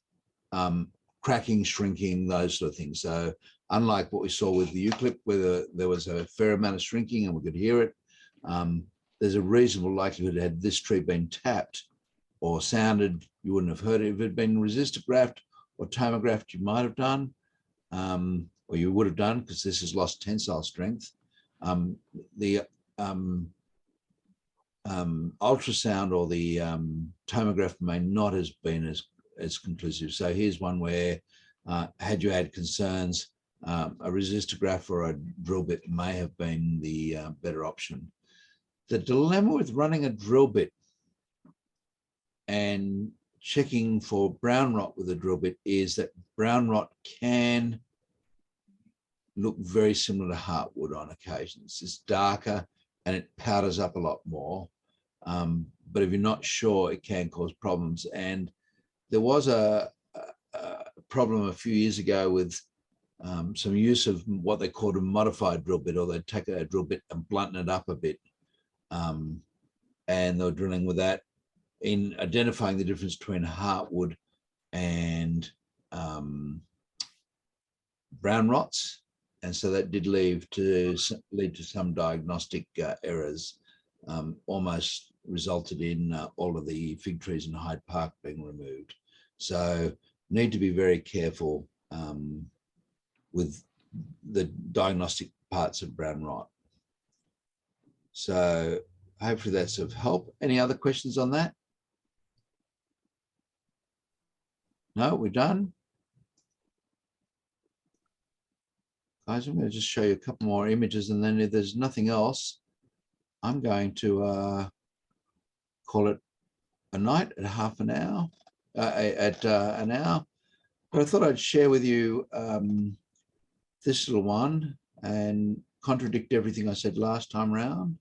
[SPEAKER 3] cracking, shrinking, those sort of things. So unlike what we saw with the eucalypt, where there was a fair amount of shrinking and we could hear it, there's a reasonable likelihood had this tree been tapped or sounded, you wouldn't have heard it. If it had been resistographed or tomographed, you might have done, or you would have done, because this has lost tensile strength. The ultrasound or the tomograph may not have been as conclusive. So here's one where had you had concerns, a resistograph or a drill bit may have been the better option. The dilemma with running a drill bit and checking for brown rot with a drill bit is that brown rot can look very similar to heartwood on occasions. It's darker and it powders up a lot more. But if you're not sure, it can cause problems. And there was a problem a few years ago with some use of what they called a modified drill bit, or they'd take a drill bit and blunt it up a bit. And they were drilling with that in identifying the difference between heartwood and brown rots. And so that did lead to some diagnostic errors, almost resulted in all of the fig trees in Hyde Park being removed. So need to be very careful with the diagnostic parts of brown rot. So hopefully that's of help. Any other questions on that? No, we're done. Guys, I'm going to just show you a couple more images, and then if there's nothing else, I'm going to call it a night at half an hour, an hour. But I thought I'd share with you this little one and contradict everything I said last time around.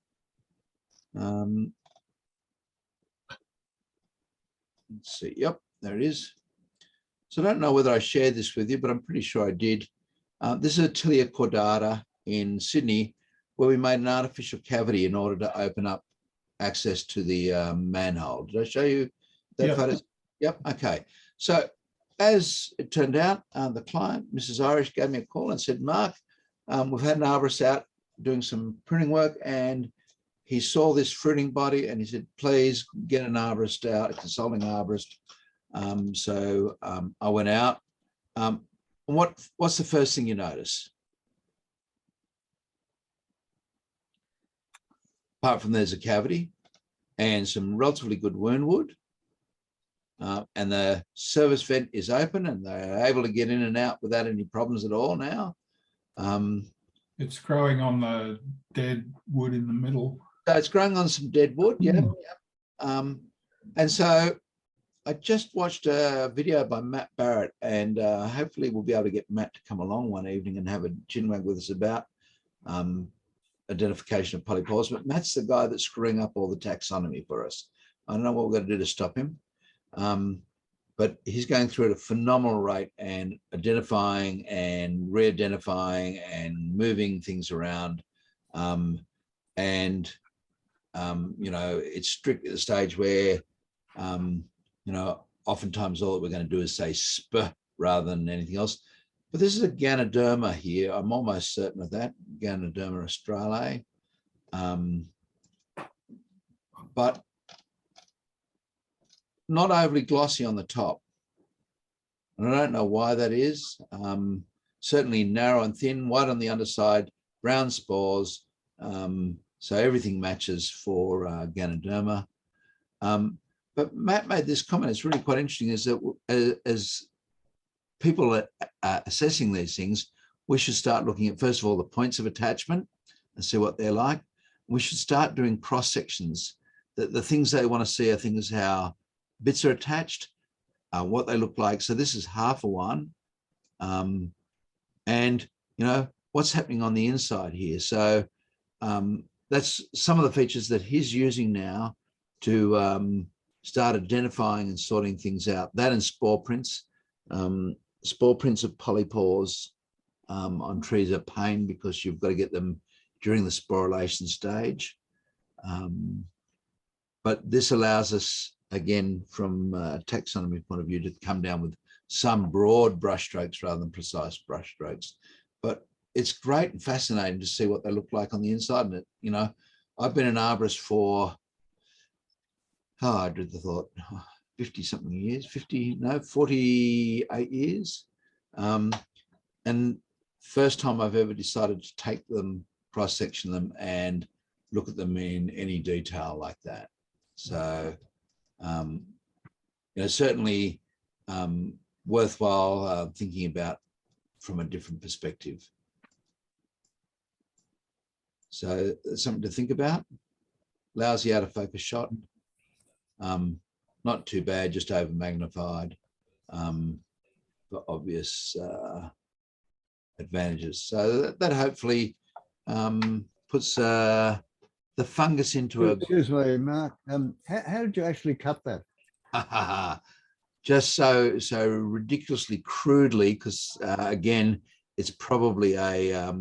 [SPEAKER 3] Let's see. Yep, there it is. So I don't know whether I shared this with you, but I'm pretty sure I did. This is a Tilia cordata in Sydney, where we made an artificial cavity in order to open up access to the manhole. Did I show you that photo? Yep. Okay. So as it turned out, the client, Mrs. Irish, gave me a call and said, Mark, we've had an arborist out doing some pruning work, and he saw this fruiting body and he said, please get an arborist out, a consulting arborist. So I went out. What's the first thing you notice? Apart from there's a cavity and some relatively good wound wood, and the service vent is open and they're able to get in and out without any problems at all now.
[SPEAKER 1] It's growing on the dead wood in the middle.
[SPEAKER 3] So it's growing on some dead wood, yeah. And so I just watched a video by Matt Barrett, and hopefully we'll be able to get Matt to come along one evening and have a chinwag with us about identification of polypores. But Matt's the guy that's screwing up all the taxonomy for us. I don't know what we're going to do to stop him, but he's going through at a phenomenal rate and identifying and re-identifying and moving things around. You know, it's strict at the stage where, you know, oftentimes all that we're going to do is say sp rather than anything else. But this is a Ganoderma here. I'm almost certain of that, Ganoderma australe. But not overly glossy on the top. And I don't know why that is. Certainly narrow and thin, white on the underside, brown spores. So everything matches for Ganoderma. But Matt made this comment, it's really quite interesting, is that as people are assessing these things, we should start looking at, first of all, the points of attachment and see what they're like. We should start doing cross sections. The things they want to see are things how bits are attached, what they look like. So this is half a one. And, you know, what's happening on the inside here. So that's some of the features that he's using now to start identifying and sorting things out. That and spore prints. Spore prints of polypores on trees are pain because you've got to get them during the sporulation stage. But this allows us, again, from a taxonomy point of view, to come down with some broad brushstrokes rather than precise brushstrokes. But it's great and fascinating to see what they look like on the inside. And, you know, I've been an arborist for, I dread the thought, 50 something years, 48 years. And first time I've ever decided to take them, cross-section them and look at them in any detail like that. So, you know, certainly worthwhile thinking about from a different perspective. So it's something to think about. Lousy out of focus shot. Not too bad, just over magnified for obvious advantages. So that hopefully puts the fungus into a...
[SPEAKER 2] Excuse me, Mark. How did you actually cut that?
[SPEAKER 3] Just so ridiculously crudely, because again, it's probably a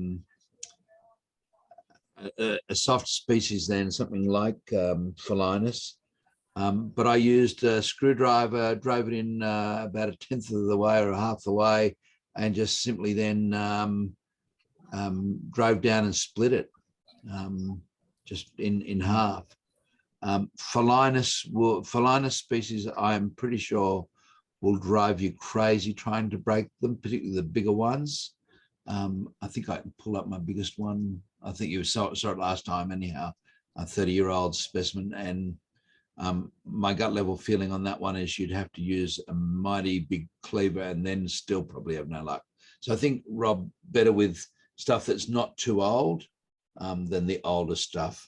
[SPEAKER 3] soft species then, something like Felinus. But I used a screwdriver, drove it in about 1/10 of the way or half the way, and just simply then drove down and split it just in half. Felinus species, I'm pretty sure, will drive you crazy trying to break them, particularly the bigger ones. I think I can pull up my biggest one. I think you saw it last time anyhow, a 30-year-old specimen. And my gut level feeling on that one is you'd have to use a mighty big cleaver and then still probably have no luck. So I think, Rob, better with stuff that's not too old than the older stuff.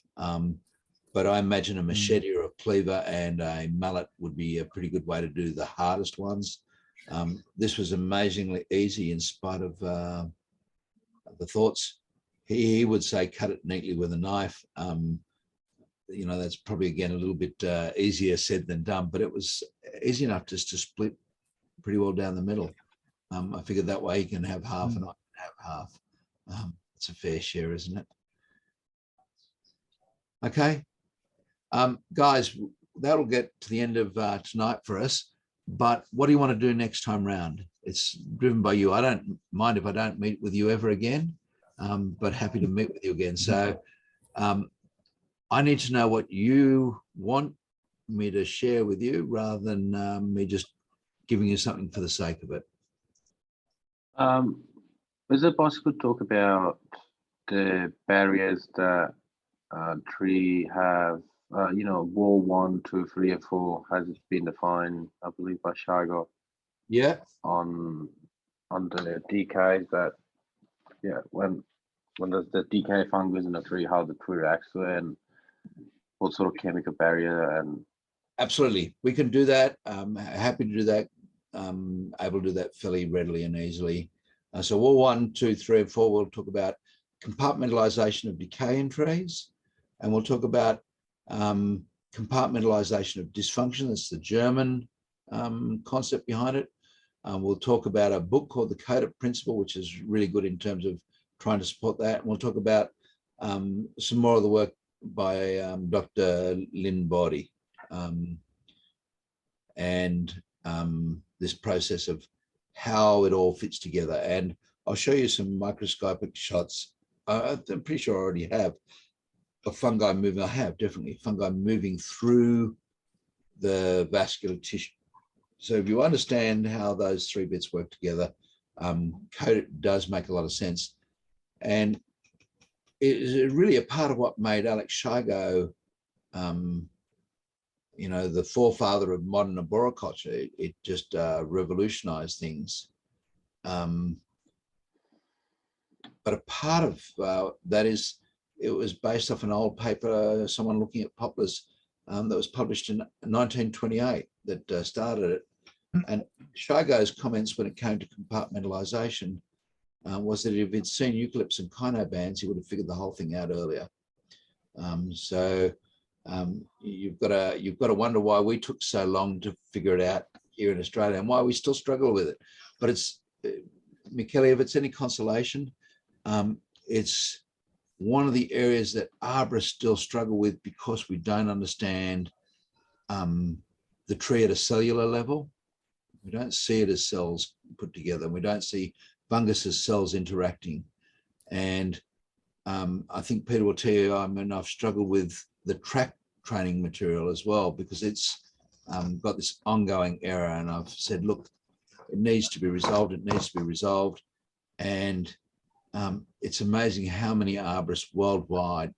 [SPEAKER 3] But I imagine a machete or a cleaver and a mallet would be a pretty good way to do the hardest ones. This was amazingly easy in spite of the thoughts. He would say cut it neatly with a knife. you know, that's probably again a little bit easier said than done, but it was easy enough just to split pretty well down the middle. I figured that way you can have half and I can have half. It's a fair share, isn't it? Okay, guys, that'll get to the end of tonight for us. But what do you want to do next time round? It's driven by you. I don't mind if I don't meet with you ever again, but happy to meet with you again. So I need to know what you want me to share with you rather than me just giving you something for the sake of it.
[SPEAKER 6] Is it possible to talk about the barriers that tree have? You know, wall 1, 2, 3, and 4 has been defined, I believe, by Shigo.
[SPEAKER 3] Yeah.
[SPEAKER 6] On the decays that, yeah, when there's the decay fungus in the tree, how the tree reacts to it, and what sort of chemical barrier and.
[SPEAKER 3] Absolutely, we can do that. Happy to do that. Able to do that fairly readily and easily. So wall 1, 2, 3, and 4, we'll talk about compartmentalization of decay in trees, and we'll talk about compartmentalization of dysfunction. That's the German concept behind it. We'll talk about a book called The Coded Principle, which is really good in terms of trying to support that. And we'll talk about some more of the work by Dr. Lynn Boddy and this process of how it all fits together. And I'll show you some microscopic shots. I'm pretty sure I already have of fungi moving. I have definitely fungi moving through the vascular tissue. So if you understand how those three bits work together, code does make a lot of sense. And it is really a part of what made Alex Shigo, you know, the forefather of modern arboriculture. It just revolutionized things. But a part of that is, it was based off an old paper, someone looking at poplars that was published in 1928 that started it. And Shigo's comments when it came to compartmentalization was that if he'd seen eucalypts and kynobands, he would have figured the whole thing out earlier. You've got to wonder why we took so long to figure it out here in Australia and why we still struggle with it. But it's, Michele, if it's any consolation, it's one of the areas that arborists still struggle with because we don't understand the tree at a cellular level. We don't see it as cells put together. We don't see fungus as cells interacting. And I think Peter will tell you, I've struggled with the track training material as well, because it's got this ongoing error. And I've said, look, it needs to be resolved. It needs to be resolved. And it's amazing how many arborists worldwide,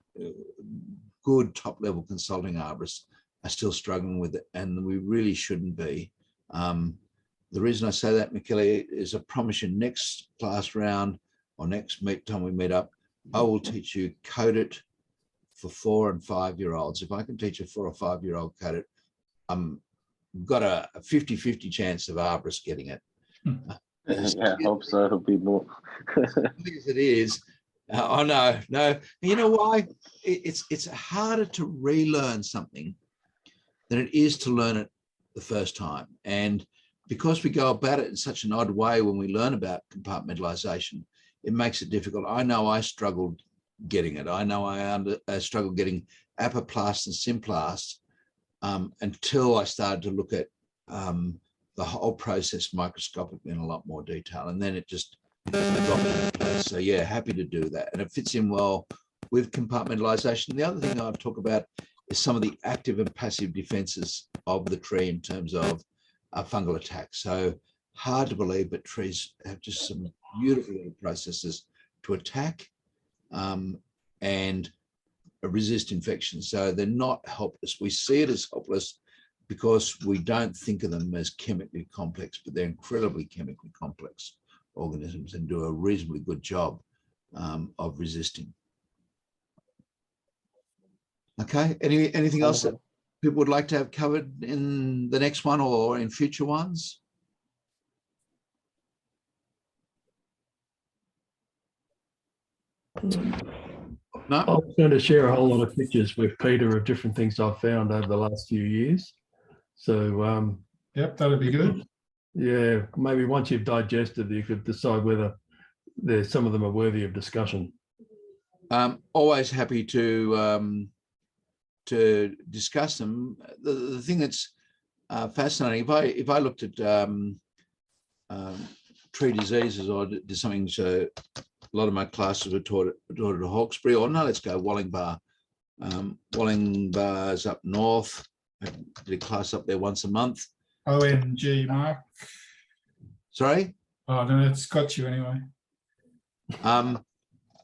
[SPEAKER 3] good top-level consulting arborists, are still struggling with it, and we really shouldn't be. The reason I say that, Michele, is I promise you next class round or next time we meet up, I will teach you code it for 4 and 5 year olds. If I can teach a 4 or 5 year old code it, got a 50-50 chance of arborists getting it.
[SPEAKER 6] Yeah, I hope so. It'll be more.
[SPEAKER 3] As it is. Oh no. You know why? It's harder to relearn something than it is to learn it the first time. And because we go about it in such an odd way when we learn about compartmentalization, it makes it difficult. I know I struggled getting it. I know I struggled getting apoplast and symplast until I started to look at the whole process microscopically in a lot more detail. And then it just dropped into place. So yeah, happy to do that. And it fits in well with compartmentalization. The other thing I'll talk about is some of the active and passive defenses of the tree in terms of fungal attacks. So hard to believe, but trees have just some beautiful little processes to attack and resist infection. So they're not helpless. We see it as helpless because we don't think of them as chemically complex, but they're incredibly chemically complex organisms and do a reasonably good job of resisting. Okay, anything else that people would like to have covered in the next one or in future ones? No.
[SPEAKER 5] I was going to share a whole lot of pictures with Peter of different things I've found over the last few years. So,
[SPEAKER 1] Yep, that'd be good.
[SPEAKER 5] yeah, maybe once you've digested, you could decide whether some of them are worthy of discussion.
[SPEAKER 3] Always happy to discuss them. The thing that's fascinating, if I looked at tree diseases or did something, so a lot of my classes were taught at Hawkesbury, or no, let's go Wallingbar. Wallingbar's up north. I did a class up there once a month.
[SPEAKER 1] OMG, Mark.
[SPEAKER 3] Sorry?
[SPEAKER 1] Oh, no, it's got you anyway.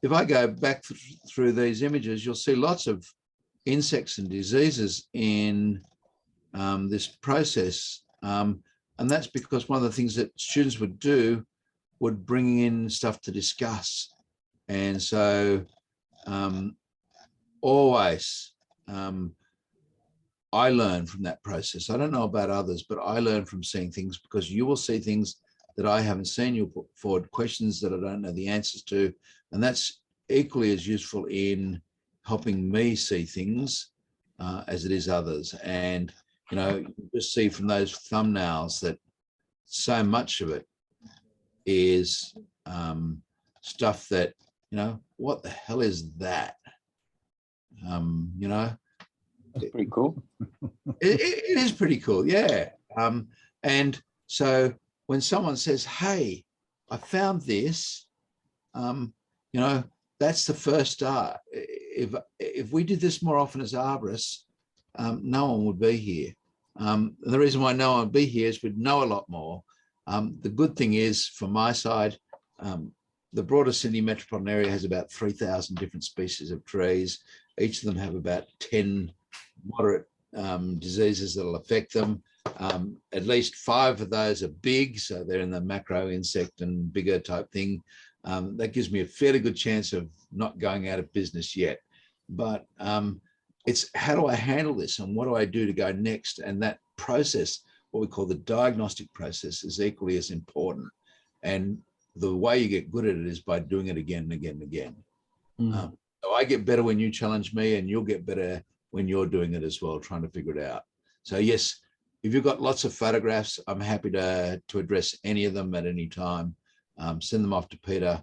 [SPEAKER 3] If I go back through these images, you'll see lots of insects and diseases in this process. And that's because one of the things that students would do would bring in stuff to discuss. And so always I learn from that process. I don't know about others, but I learn from seeing things, because you will see things that I haven't seen. You'll put forward questions that I don't know the answers to. And that's equally as useful in helping me see things as it is others. And, you know, you just see from those thumbnails that so much of it is stuff that, you know, what the hell is that? You know,
[SPEAKER 6] That's pretty cool.
[SPEAKER 3] it is pretty cool, yeah. And so when someone says, hey, I found this, you know, that's the first start. If we did this more often as arborists, no one would be here. The reason why no one would be here is we'd know a lot more. The good thing is, from my side, the broader Sydney metropolitan area has about 3,000 different species of trees. Each of them have about 10 moderate diseases that will affect them. At least 5 of those are big, so they're in the macro insect and bigger type thing. That gives me a fairly good chance of not going out of business yet. But it's how do I handle this and what do I do to go next? And that process, what we call the diagnostic process, is equally as important. And the way you get good at it is by doing it again and again and again. So I get better when you challenge me, and you'll get better when you're doing it as well, trying to figure it out. So yes, if you've got lots of photographs, I'm happy to address any of them at any time. Send them off to Peter.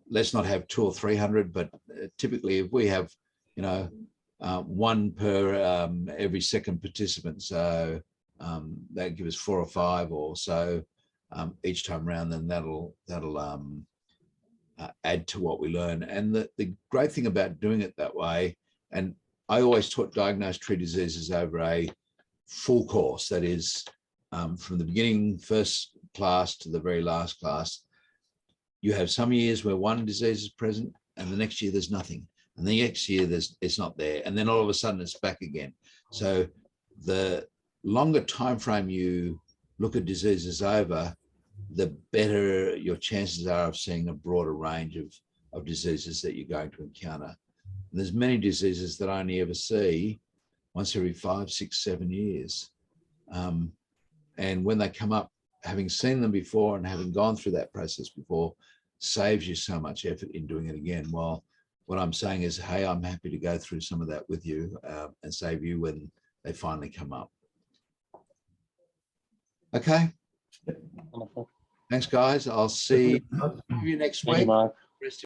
[SPEAKER 3] Let's not have 200 or 300, but typically if we have, you know, 1 per every second participant, so that gives us 4 or 5 or so each time around, then that'll add to what we learn. And the great thing about doing it that way, and I always taught diagnosed tree diseases over a full course, that is from the beginning, first class to the very last class. You have some years where one disease is present, and the next year there's nothing, and the next year it's not there, and then all of a sudden it's back again. So the longer time frame you look at diseases over, the better your chances are of seeing a broader range of diseases that you're going to encounter. And there's many diseases that I only ever see once every 5, 6, 7 years. And when they come up, having seen them before and having gone through that process before saves you so much effort in doing it again. Well, what I'm saying is, hey, I'm happy to go through some of that with you and save you when they finally come up. Okay.
[SPEAKER 6] Wonderful.
[SPEAKER 3] Thanks, guys. I'll see you next
[SPEAKER 6] Thank you,
[SPEAKER 3] week.
[SPEAKER 6] Mark.